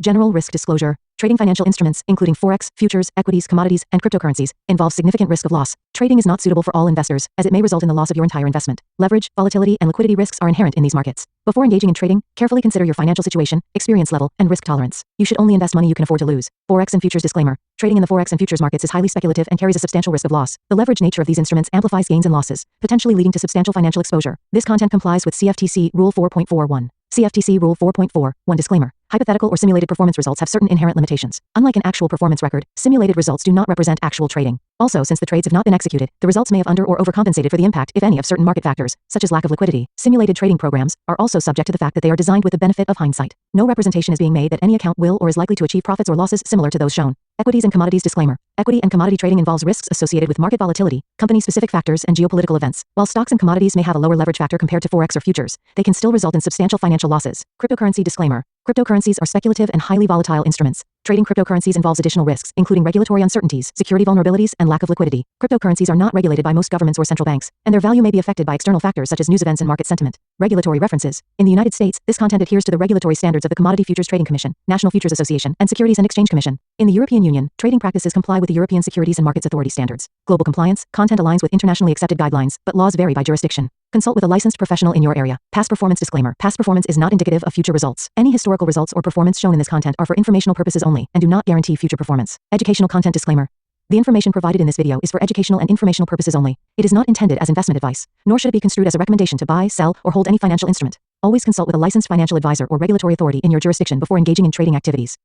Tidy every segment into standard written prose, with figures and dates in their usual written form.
General risk disclosure. Trading financial instruments, including forex, futures, equities, commodities, and cryptocurrencies, involves significant risk of loss. Trading is not suitable for all investors, as it may result in the loss of your entire investment. Leverage, volatility, and liquidity risks are inherent in these markets. Before engaging in trading, carefully consider your financial situation, experience level, and risk tolerance. You should only invest money you can afford to lose. Forex and futures disclaimer. Trading in the forex and futures markets is highly speculative and carries a substantial risk of loss. The leverage nature of these instruments amplifies gains and losses, potentially leading to substantial financial exposure. This content complies with CFTC Rule 4.41. CFTC Rule 4.41 disclaimer. Hypothetical or simulated performance results have certain inherent limitations. Unlike an actual performance record, simulated results do not represent actual trading. Also, since the trades have not been executed, the results may have under or overcompensated for the impact, if any, of certain market factors, such as lack of liquidity. Simulated trading programs are also subject to the fact that they are designed with the benefit of hindsight. No representation is being made that any account will or is likely to achieve profits or losses similar to those shown. Equities and commodities disclaimer. Equity and commodity trading involves risks associated with market volatility, company-specific factors, and geopolitical events. While stocks and commodities may have a lower leverage factor compared to forex or futures, they can still result in substantial financial losses. Cryptocurrency disclaimer. Cryptocurrencies are speculative and highly volatile instruments. Trading cryptocurrencies involves additional risks, including regulatory uncertainties, security vulnerabilities, and lack of liquidity. Cryptocurrencies are not regulated by most governments or central banks, and their value may be affected by external factors such as news events and market sentiment. Regulatory references. In the United States, this content adheres to the regulatory standards of the Commodity Futures Trading Commission, National Futures Association, and Securities and Exchange Commission. In the European Union, trading practices comply with the European Securities and Markets Authority standards. Global compliance. Content aligns with internationally accepted guidelines, but laws vary by jurisdiction. Consult with a licensed professional in your area. Past performance disclaimer. Past performance is not indicative of future results. Any historical results or performance shown in this content are for informational purposes only and do not guarantee future performance. Educational content disclaimer. The information provided in this video is for educational and informational purposes only. It is not intended as investment advice, nor should it be construed as a recommendation to buy, sell, or hold any financial instrument. Always consult with a licensed financial advisor or regulatory authority in your jurisdiction before engaging in trading activities.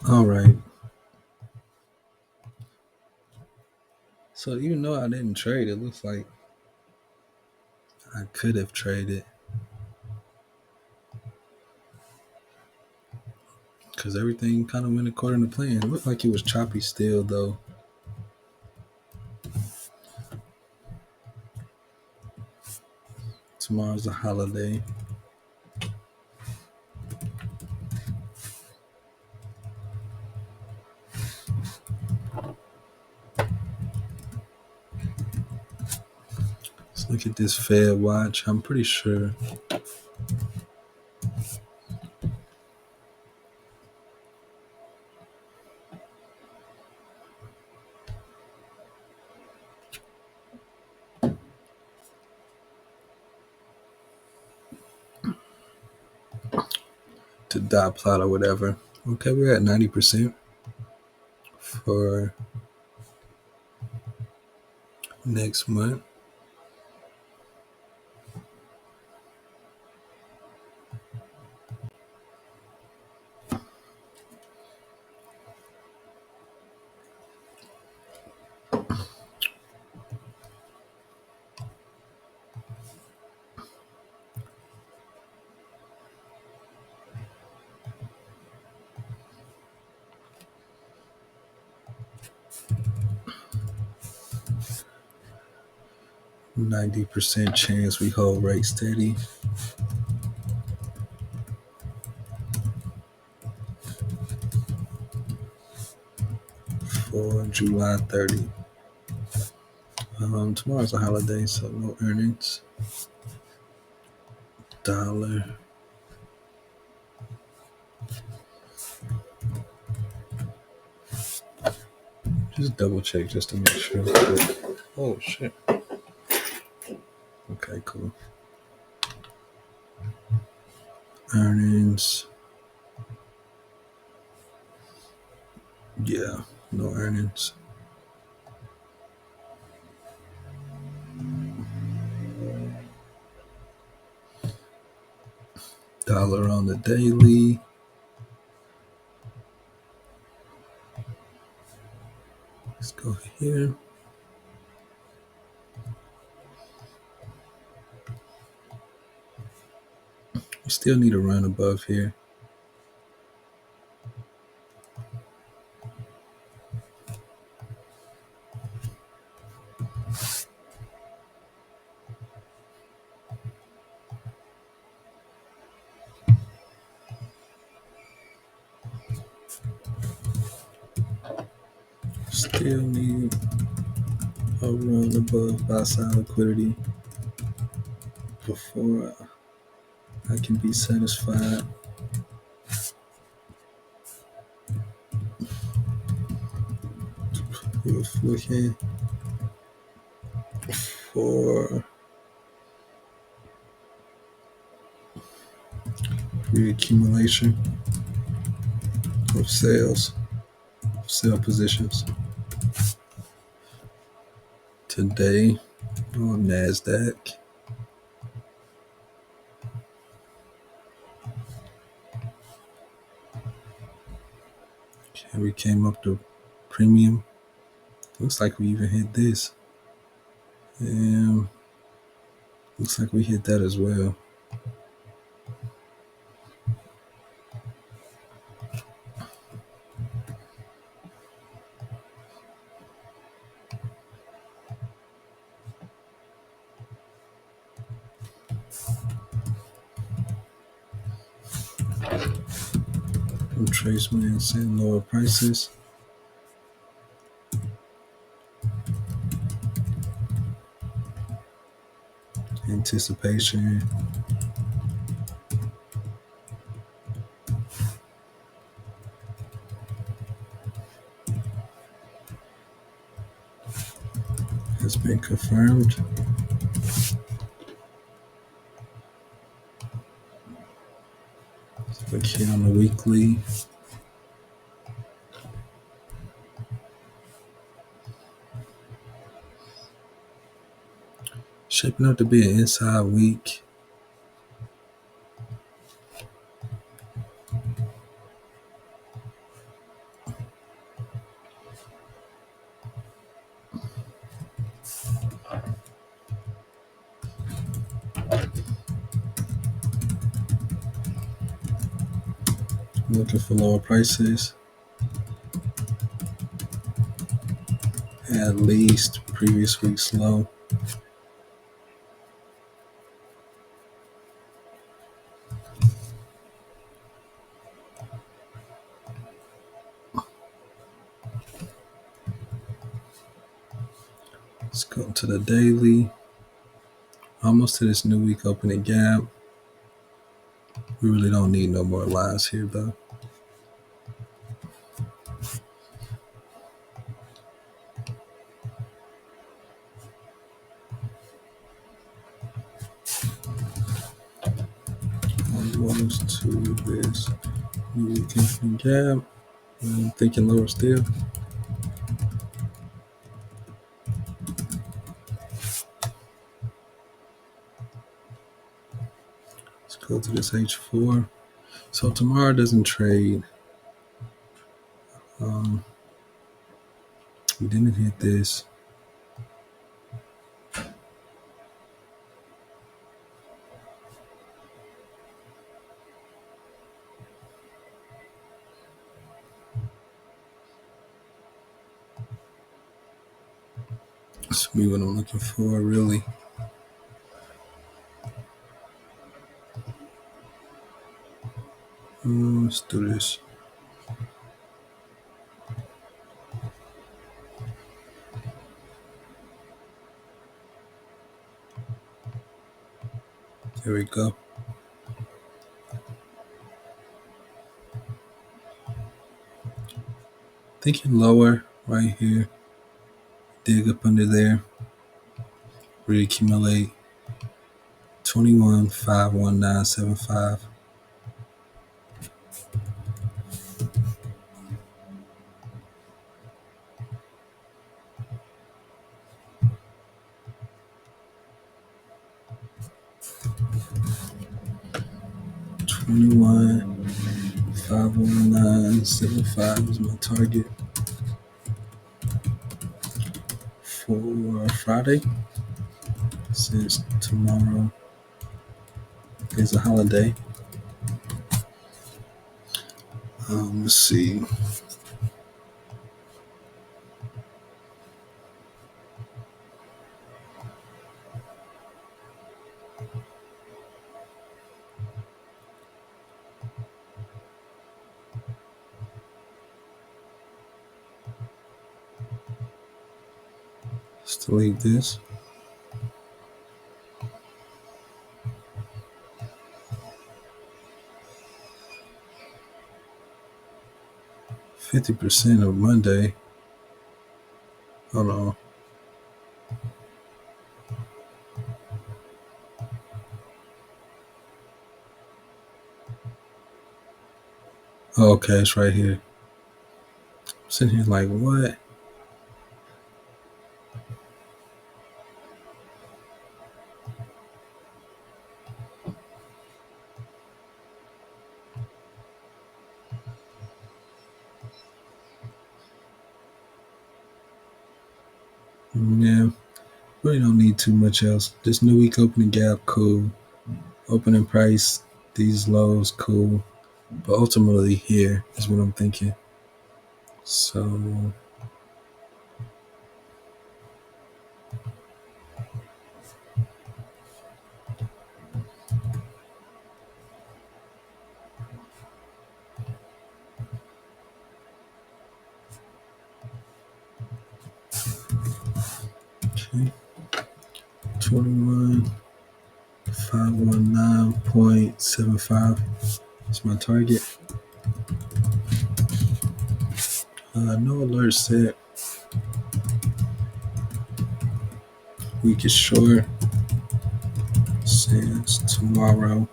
All right. So even though I didn't trade, it looks like I could have traded because everything kind of went according to plan. It looked like it was choppy still, though. Tomorrow's a holiday. Let's look at this Fed watch. I'm pretty sure to dot plot or whatever. Okay, we're at 90% for next month. %90 chance we hold rate steady. For July 30. Tomorrow's a holiday, so no earnings. Dollar. Just double check just to make sure. Oh shit. Okay, cool. Earnings. Yeah, no earnings. Dollar on the daily. Let's go here. We still need a run above here. Still need a run above buy side liquidity before I can be satisfied. With looking for reaccumulation of sale positions today on Nasdaq. Okay, we came up to premium. Looks like we even hit this. And looks like we hit that as well. Retracement saying lower prices. Anticipation. Has been confirmed. Let's look here on the weekly. Shaping up to be an inside week. Looking for lower prices. At least previous week's low. Let's go to the daily. Almost to this new week opening gap. We really don't need no more lines here though. Almost to this new week opening gap. I'm thinking lower still. Let's go to this H4. So tomorrow doesn't trade. We didn't hit this. This will be what I'm looking for, really. Let's do this. There we go. Thinking lower right here. Dig up under there. Reaccumulate. 21,519.75. $21,519.75 is my target for Friday, since tomorrow is a holiday. Let's see. Let's delete this. 50% of Monday. Hold on. Oh, okay, it's right here. I'm sitting here like, what? Yeah, really don't need too much else. This new week opening gap, cool. Opening price, these lows, cool. But ultimately, here is what I'm thinking. So, okay, 21,519.75 is my target. No alert set. Week is short. Since tomorrow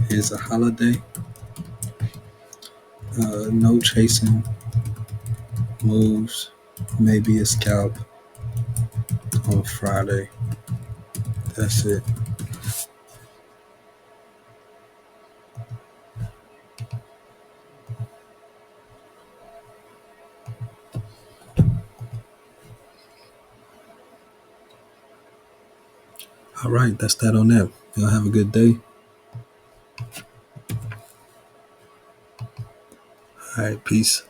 is a holiday. No chasing moves. Maybe a scalp on Friday. That's it. All right, that's that on that. Y'all have a good day. All right, peace.